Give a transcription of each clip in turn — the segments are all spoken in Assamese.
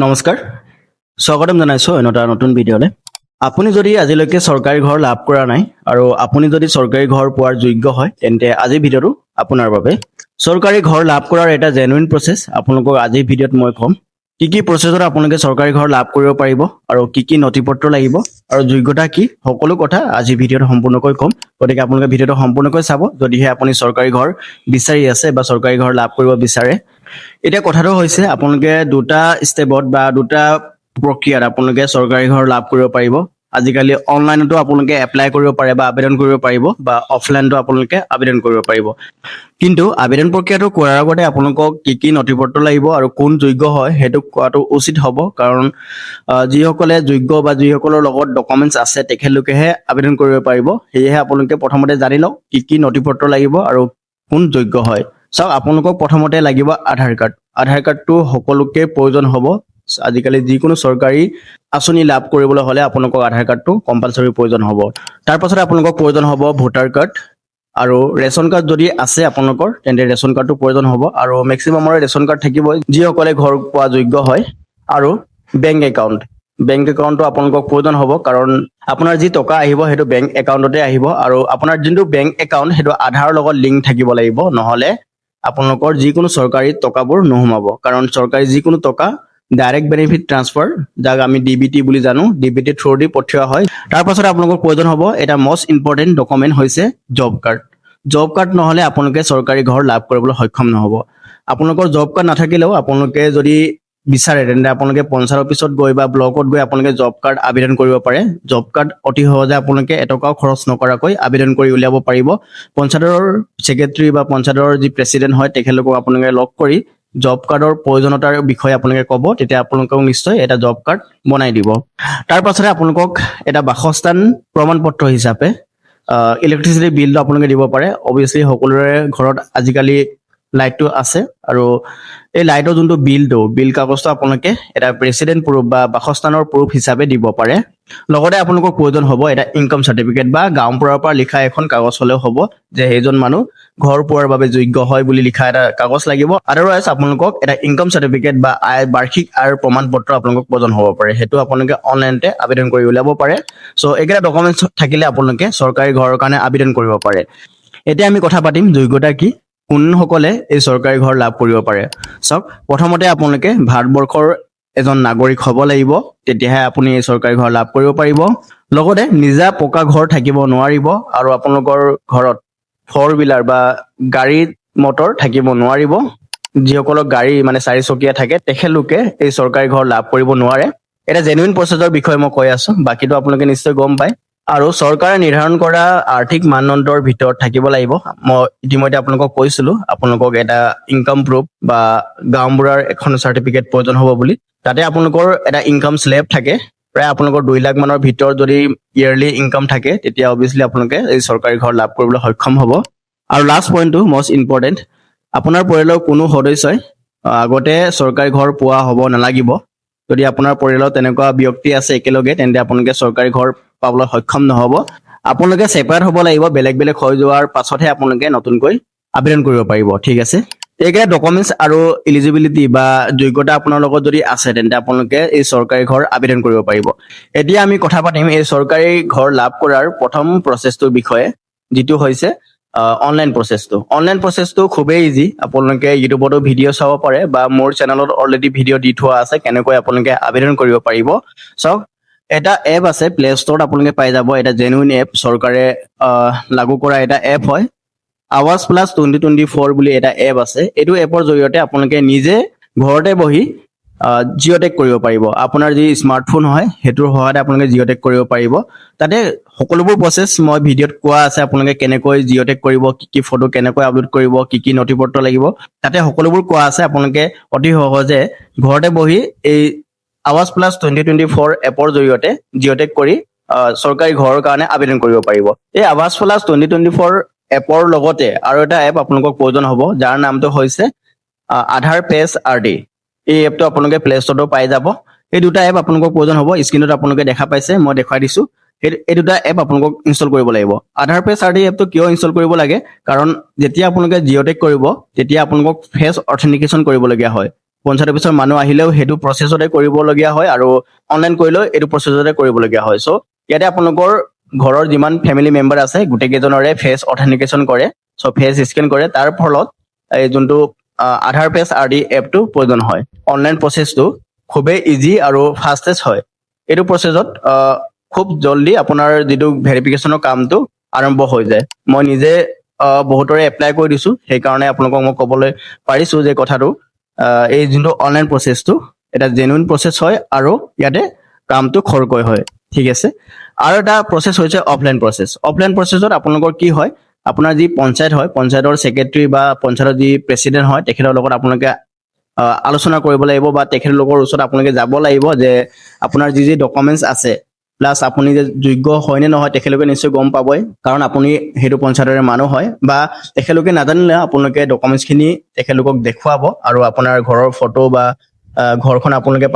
নমস্কাৰ স্বাগতম জনাইছো এটা নতুন ভিডিঅ'লে আপুনি যদি আজিলৈকে চৰকাৰী ঘৰ লাভ কৰা নাই আৰু আপুনি যদি চৰকাৰী ঘৰ পোৱাৰ যোগ্য হয় তেন্তে আজিৰ ভিডিঅ'টো আপোনাৰ বাবে চৰকাৰী ঘৰ লাভ কৰাৰ এটা জেনুইন প্ৰচেছ আপোনালোকক আজিৰ ভিডিঅ'ত মই ক'ম কি প্ৰচেছত আপোনালোকে চৰকাৰী ঘৰ লাভ কৰিব পাৰিব আৰু কি নথিপত্ৰ লাগিব আৰু যোগ্যতা কি সকলো কথা আজিৰ ভিডিঅ'ত সম্পূৰ্ণকৈ ক'ম গতিকে আপোনালোকে ভিডিঅ'টো সম্পূৰ্ণকৈ চাব যদিহে আপুনি চৰকাৰী ঘৰ বিচাৰি আছে বা চৰকাৰী ঘৰ লাভ কৰিব বিচাৰে এতিয়া কথাটো হৈছে আপোনালোকে দুটা ষ্টেপত বা দুটা প্ৰক্ৰিয়াত আপোনালোকে চৰকাৰী ঘৰ লাভ কৰিব পাৰিব আজিকালি অনলাইনতো আপোনালোকে এপ্লাই কৰিব পাৰে বা আবেদন কৰিব পাৰিব বা অফলাইনতো আপোনালোকে আবেদন কৰিব পাৰিব কিন্তু আবেদন প্ৰক্ৰিয়াটো কৰাৰ আগতে আপোনালোকক কি নথিপত্ৰ লাগিব আৰু কোন যোগ্য হয় সেইটো কোৱাটো উচিত হ'ব কাৰণ যিসকলে যোগ্য বা যিসকলৰ লগত ডকুমেণ্টছ আছে তেখেতলোকেহে আবেদন কৰিব পাৰিব সেয়েহে আপোনালোকে প্ৰথমতে জানি লওক কি নথিপত্ৰ লাগিব আৰু কোন যোগ্য হয় চাওক আপোনালোকক প্ৰথমতে লাগিব আধাৰ কাৰ্ডটো সকলোকে প্ৰয়োজন হ'ব আজিকালি যিকোনো চৰকাৰী আঁচনি লাভ কৰিবলৈ হ'লে আপোনালোকক আধাৰ কাৰ্ডটো কম্পালসৰি প্ৰয়োজন হ'ব তাৰ পাছত আপোনালোকক প্ৰয়োজন হ'ব ভোটাৰ কাৰ্ড আৰু ৰেচন কাৰ্ড যদি আছে আপোনালোকৰ তেন্তে ৰেচন কাৰ্ডটো প্ৰয়োজন হ'ব আৰু মেক্সিমামৰ ৰেচন কাৰ্ড থাকিবই যিসকলে ঘৰ পোৱা যোগ্য হয় আৰু বেংক একাউণ্টটো আপোনালোকক প্ৰয়োজন হ'ব কাৰণ আপোনাৰ যি টকা আহিব সেইটো বেংক একাউণ্টতে আহিব আৰু আপোনাৰ যোনটো বেংক একাউণ্ট সেইটো আধাৰৰ লগত লিংক থাকিব লাগিব নহ'লে আপোনালোকৰ যিকোনো চৰকাৰী টকাবোৰ নোসোমাব কাৰণ চৰকাৰী যিকোনো টকা ডাইৰেক্ট বেনিফিট ট্ৰান্সফাৰ যাক আমি ডিবিটি বুলি জানো ডিবিটি থ্ৰু দি পঠিওৱা হয় তাৰ পাছত আপোনালোকৰ প্ৰয়োজন হ'ব এটা মষ্ট ইম্পৰ্টেণ্ট ডকুমেণ্ট হৈছে জব কাৰ্ড নহ'লে আপোনালোকে চৰকাৰী ঘৰ লাভ কৰিবলৈ সক্ষম নহ'ব আপোনালোকৰ জব কাৰ্ড নাথাকিলেও আপোনালোকে যদি বিচাৰে তেন্তে আপোনালোকে পঞ্চায়ত অফিচত গৈ বা ব্লকত গৈ আপোনালোকে জব কাৰ্ড আবেদন কৰিব পাৰে জব কাৰ্ড অতি সহজে আপোনালোকে এটকাও খৰচ নকৰাকৈ আবেদন কৰি উলিয়াব পাৰিব পঞ্চায়তৰ ছেক্ৰেটাৰী বা পঞ্চায়তৰ যি প্ৰেচিডেণ্ট হয় তেখেতলোকক আপোনালোকে লগ কৰি জব কাৰ্ডৰ প্ৰয়োজনীয়তাৰ বিষয়ে আপোনালোকে ক'ব তেতিয়া আপোনালোকক নিশ্চয় এটা জব কাৰ্ড বনাই দিব তাৰ পাছতে আপোনালোকক এটা বাসস্থান প্ৰমাণ পত্ৰ হিচাপে ইলেক্ট্ৰিচিটি বিলটো আপোনালোকে দিব পাৰে অবভিয়াছলি সকলোৰে ঘৰত আজিকালি লাইটটো আছে আৰু এই লাইটৰ যোনটো বিল কাগজটো আপোনালোকে এটা প্ৰেচিডেণ্ট প্ৰুফ বা বাসস্থানৰ প্ৰুফ হিচাপে দিব পাৰে লগতে আপোনালোকক প্ৰয়োজন হ'ব এটা ইনকাম চাৰ্টিফিকেট বা গাঁওবুঢ়াৰ পৰা লিখা এখন কাগজ হ'লেও হ'ব যে সেইজন মানুহ ঘৰ পোৱাৰ বাবে যোগ্য হয় বুলি লিখা এটা কাগজ লাগিব আদাৰৱাইজ আপোনালোকক এটা ইনকাম চাৰ্টিফিকেট বা বাৰ্ষিক আয়ৰ প্ৰমাণ পত্ৰ আপোনালোকক প্ৰয়োজন হ'ব পাৰে সেইটো আপোনালোকে অনলাইনতে আবেদন কৰি উলিয়াব পাৰে চ' এইকেইটা ডকুমেণ্টছ থাকিলে আপোনালোকে চৰকাৰী ঘৰৰ কাৰণে আবেদন কৰিব পাৰে এতিয়া আমি কথা পাতিম যোগ্যতা কি কোনসকলে এই চৰকাৰী ঘৰ লাভ কৰিব পাৰে চাওক প্ৰথমতে আপোনালোকে ভাৰতবৰ্ষৰ এজন নাগৰিক হ'ব লাগিব তেতিয়াহে আপুনি এই চৰকাৰী ঘৰ লাভ কৰিব পাৰিব লগতে নিজা পকা ঘৰ থাকিব নোৱাৰিব আৰু আপোনালোকৰ ঘৰত ফ'ৰ হুইলাৰ বা গাড়ী মটৰ থাকিব নোৱাৰিব যিসকলৰ গাড়ী মানে চাৰিচকীয়া থাকে তেখেতলোকে এই চৰকাৰী ঘৰ লাভ কৰিব নোৱাৰে এটা জেনুইন প্ৰচেছৰ বিষয়ে মই কৈ আছো বাকীটো আপোনালোকে নিশ্চয় গম পায় আৰু চৰকাৰে নিৰ্ধাৰণ কৰা আৰ্থিক মানদণ্ডৰ ভিতৰত থাকিব লাগিব মই ইতিমধ্যে আপোনালোকক কৈছিলো আপোনালোকক এটা ইনকাম প্ৰুফ বা গাঁওবুঢ়াৰ এখন চাৰ্টিফিকেট প্ৰয়োজন হ'ব বুলি তাতে আপোনালোকৰ এটা ইনকাম স্লেব থাকে প্ৰায় আপোনালোকৰ 2 লাখ মানৰ ভিতৰত যদি ইয়াৰলি ইনকাম থাকে তেতিয়া অবভিয়াছলি আপোনালোকে এই চৰকাৰী ঘৰ লাভ কৰিবলৈ সক্ষম হ'ব আৰু লাষ্ট পইণ্টটো মষ্ট ইম্পৰ্টেণ্ট আপোনাৰ পৰিয়ালৰ কোনো সদস্যই আগতে চৰকাৰী ঘৰ পোৱা হ'ব নালাগিব যদি আপোনাৰ পৰিয়ালত তেনেকুৱা ব্যক্তি আছে একেলগে তেন্তে আপোনালোকে চৰকাৰী ঘৰ পাবলৈ সক্ষম নহ'ব আপোনালোকে ছেপাৰেট হ'ব লাগিব বেলেগ হৈ যোৱাৰ পাছতহে আপোনালোকে নতুনকৈ আবেদন কৰিব পাৰিব ঠিক আছে এইকেইটা ডকুমেণ্টছ আৰু এলিজিবিলিটি বা যোগ্যতা আপোনাৰ লগত যদি আছে তেন্তে আপোনালোকে এই চৰকাৰী ঘৰ আবেদন কৰিব পাৰিব এতিয়া আমি কথা পাতিম এই চৰকাৰী ঘৰ লাভ কৰাৰ প্ৰথম প্ৰচেছটোৰ বিষয়ে যিটো হৈছে অনলাইন প্ৰচেছটো খুবেই ইজি আপোনালোকে ইউটিউবতো ভিডিঅ' চাব পাৰে বা মোৰ চেনেলত অলৰেডি ভিডিঅ' দি থোৱা আছে কেনেকৈ আপোনালোকে আবেদন কৰিব পাৰিব চাওক এটা এপ আছে প্লে ষ্টৰত আপোনালোকে পাই যাব এটা জেনুইন এপ চৰকাৰে লাগু কৰা এটা এপ হয় আৱাজ প্লাছ 2024 বুলি এটা এপ আছে এইটো এপৰ জৰিয়তে আপোনালোকে নিজে ঘৰতে বহি জিঅ'টেক কৰিব পাৰিব আপোনাৰ যি স্মাৰ্টফোন হয় সেইটোৰ সহায়ত আপোনালোকে জিঅ'টেক কৰিব পাৰিব তাতে সকলোবোৰ প্ৰচেছ মই ভিডিঅ'ত কোৱা আছে আপোনালোকে কেনেকৈ জিঅ'টেক কৰিব কি ফটো কেনেকৈ আপলোড কৰিব কি নথিপত্ৰ লাগিব তাতে সকলোবোৰ কোৱা আছে আপোনালোকে অতি সহজে ঘৰতে বহি এই আৱাজ প্লাছ 2024 এপৰ জৰিয়তে জিঅ'টেক কৰি চৰকাৰী ঘৰৰ কাৰণে আবেদন কৰিব পাৰিব এই আৱাজ প্লাছ 2024 এপৰ লগতে আৰু এটা এপ আপোনালোকক প্ৰয়োজন হ'ব যাৰ নামটো হৈছে আধাৰ পেজ আৰডি এই এপটো আপোনালোকে প্লে ষ্টৰতো পাই যাব এই দুটা এপ আপোনালোকক প্ৰয়োজন হ'ব স্ক্ৰীনত আপোনালোকে দেখা পাইছে মই দেখুৱাই দিছো এই দুটা এপ আপোনালোকক ইনষ্টল কৰিব লাগিব আধাৰ পেজ আৰডি এপটো কিয় ইনষ্টল কৰিব লাগে কাৰণ যেতিয়া আপোনালোকে জিঅ'টেক কৰিব তেতিয়া আপোনালোকক ফেচ অথেণ্টিকেশ্যন কৰিবলগীয়া হয় পঞ্চায়ত অফিচৰ মানুহ আহিলেও সেইটো প্ৰচেছতে কৰিবলগীয়া হয় আৰু অনলাইন কৰিলেও এইটো প্ৰচেছতে কৰিবলগীয়া হয়। চ' ইয়াতে আপোনালোকৰ ঘৰৰ যিমান ফেমিলি মেম্বাৰ আছে গোটেইকেইজনৰে ফেচ অথেণ্টিকেশ্যন কৰে, চ' ফেচ স্কেন কৰে। তাৰ ফলত এই যোনটো আধাৰ পেজ RD এপটো প্ৰয়োজন হয়। অনলাইন প্ৰচেছটো খুবেই ইজি আৰু ফাষ্টেষ্ট হয়। এইটো প্ৰচেছত খুব জল্দি আপোনাৰ যিটো ভেৰিফিকেশ্যনৰ কামটো আৰম্ভ হৈ যায়। মই নিজে বহুতৰে এপ্লাই কৰি দিছোঁ, সেইকাৰণে আপোনালোকক মই ক'বলৈ পাৰিছোঁ যে কথাটো এই যোনটো অনলাইন প্ৰচেছটো এটা জেনুইন প্ৰচেছ হয় আৰু ইয়াতে কামটো খৰকৈ হয়। ঠিক আছে। আৰু এটা প্ৰচেছ হৈছে অফলাইন প্ৰচেছ। অফলাইন প্ৰচেছত আপোনালোকৰ কি হয়, আপোনাৰ যি পঞ্চায়ত হয়, পঞ্চায়তৰ ছেক্ৰেটাৰী বা পঞ্চায়তৰ যি প্ৰেচিডেণ্ট হয় তেখেতৰ লগত আপোনালোকে আলোচনা কৰিব লাগিব বা তেখেতলোকৰ ওচৰত আপোনালোকে যাব লাগিব যে আপোনাৰ যি যি ডকুমেণ্টছ আছে, প্লাছ আপুনি যে যোগ্য হয় নে নহয় তেখেতলোকে নিশ্চয় গম পাবই, কাৰণ আপুনি সেইটো পঞ্চায়তৰে মানুহ হয়। বা তেখেতলোকে নাজানিলে আপোনালোকে ডকুমেণ্টছখিনি তেখেতলোকক দেখুৱাব আৰু আপোনাৰ ঘৰৰ ফটো বা ঘৰখন আপোনালোকে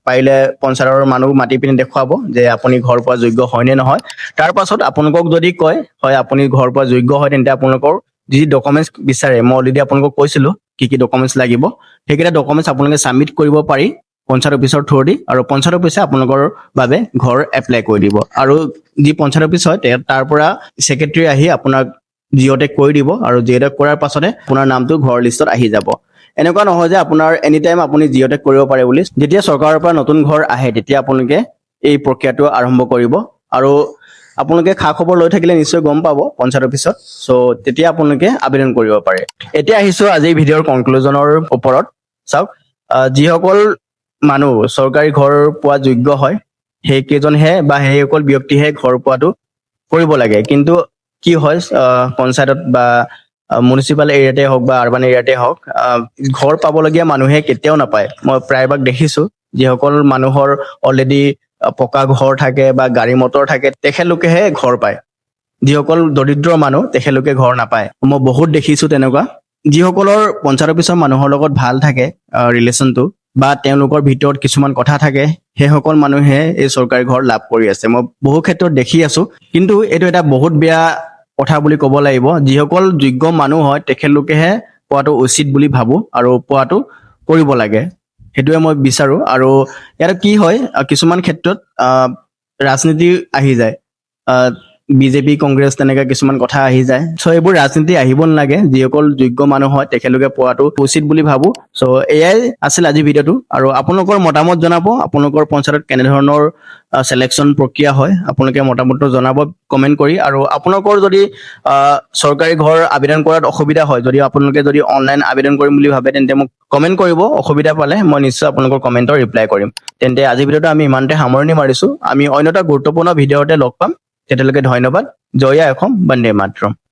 পাৰিলে পঞ্চায়তৰ মানুহ মাতি পিনি দেখুৱাব যে আপুনি ঘৰ পোৱা যোগ্য হয় নে নহয়। তাৰ পাছত আপোনালোকক যদি কয় হয় আপুনি ঘৰ পোৱা যোগ্য হয়, তেন্তে আপোনালোকৰ যি ডকুমেণ্টছ বিচাৰে, মই অলৰেডি আপোনালোকক কৈছিলোঁ কি কি ডকুমেণ্টছ লাগিব, সেইকেইটা ডকুমেণ্টছ আপোনালোকে ছাবমিট কৰিব পাৰি পঞ্চায়ত অফিচৰ থ্ৰুদি, আৰু পঞ্চায়ত অফিচে আপোনালোকৰ বাবে ঘৰ এপ্লাই কৰি দিব। আৰু যি পঞ্চায়ত অফিচ হয় তাৰ পৰা ছেক্ৰেটাৰী আহি আপোনাক জিঅ'টেক কৰি দিব, আৰু জিঅ'টেক কৰাৰ পাছতে আপোনাৰ নামটো ঘৰৰ লিষ্টত আহি যাব। এনেকুৱা নহয় যে আপোনাৰ এনি টাইম আপুনি জিঅ'টেক কৰিব পাৰে বুলি। যেতিয়া চৰকাৰৰ পৰা নতুন ঘৰ আহে তেতিয়া আপোনালোকে এই প্ৰক্ৰিয়াটো আৰম্ভ কৰিব, আৰু আপোনালোকে খা খবৰ লৈ থাকিলে নিশ্চয় গম পাব পঞ্চায়ত অফিচত। চ' তেতিয়া আপোনালোকে আবেদন কৰিব পাৰে। এতিয়া আহিছোঁ আজিৰ ভিডিঅ'ৰ কনক্লুজনৰ ওপৰত। চাওক, যিসকল মানুহ চৰকাৰী ঘৰ পোৱা যোগ্য হয় সেইকেইজনহে বা সেইসকল ব্যক্তিহে ঘৰ পোৱাটো কৰিব লাগে। কিন্তু কি হয়, পঞ্চায়তত বা মিউনিচিপাল এৰিয়াতে হওক বা আৰবান এৰিয়াতে হওক, ঘৰ পাবলগীয়া মানুহে কেতিয়াও নাপায়। মই প্ৰায়ভাগ দেখিছোঁ যিসকল মানুহৰ অলৰেডি পকা ঘৰ থাকে বা গাড়ী মটৰ থাকে তেখেতলোকেহে ঘৰ পায়। যিসকল দৰিদ্ৰ মানুহ তেখেতলোকে ঘৰ নাপায়। মই বহুত দেখিছোঁ তেনেকুৱা। যিসকলৰ পঞ্চায়ত অফিচৰ মানুহৰ লগত ভাল থাকে ৰিলেশ্যনটো, বা তেওঁলোকৰ ভিতৰত কিছুমান কথা থাকে, সেইসকল মানুহে এই চৰকাৰী ঘৰ লাভ কৰি আছে। মই বহু ক্ষেত্ৰত দেখি আছোঁ। কিন্তু এইটো এটা বহুত বেয়া কথা বুলি ক'ব লাগিব। যিসকল যোগ্য মানুহ হয় তেখেতলোকেহে পোৱাটো উচিত বুলি ভাবোঁ আৰু পোৱাটো কৰিব লাগে, সেইটোৱে মই বিচাৰোঁ। আৰু ইয়াত কি হয়, কিছুমান ক্ষেত্ৰত ৰাজনীতি আহি যায়, বিজেপি কংগ্ৰেছ তেনেকৈ কিছুমান কথা আহি যায়। চ' এইবোৰ ৰাজনীতি আহিব নালাগে। যিসকল যোগ্য মানুহ হয় তেখেতলোকে পোৱাটো উচিত বুলি ভাবোঁ। চ' এয়াই আছিল আজিৰ ভিডিঅ'টো, আৰু আপোনালোকৰ মতামত জনাব। আপোনালোকৰ পঞ্চায়তত কেনেধৰণৰ চিলেকশ্যন প্ৰক্ৰিয়া হয় আপোনালোকে মতামতটো জনাব কমেণ্ট কৰি। আৰু আপোনালোকৰ যদি চৰকাৰী ঘৰ আবেদন কৰাত অসুবিধা হয়, যদি আপোনালোকে যদি অনলাইন আবেদন কৰিম বুলি ভাবে, তেন্তে মোক কমেণ্ট কৰিব। অসুবিধা পালে মই নিশ্চয় আপোনালোকৰ কমেণ্টৰ ৰিপ্লাই কৰিম। তেন্তে আজিৰ ভিডিঅ'টো আমি ইমানতে সামৰণি মাৰিছোঁ। আমি অন্য এটা গুৰুত্বপূৰ্ণ ভিডিঅ'তে লগ পাম। তেতিয়ালৈকে ধন্যবাদ। জয় আই অসম, বন্দে মাতৰম।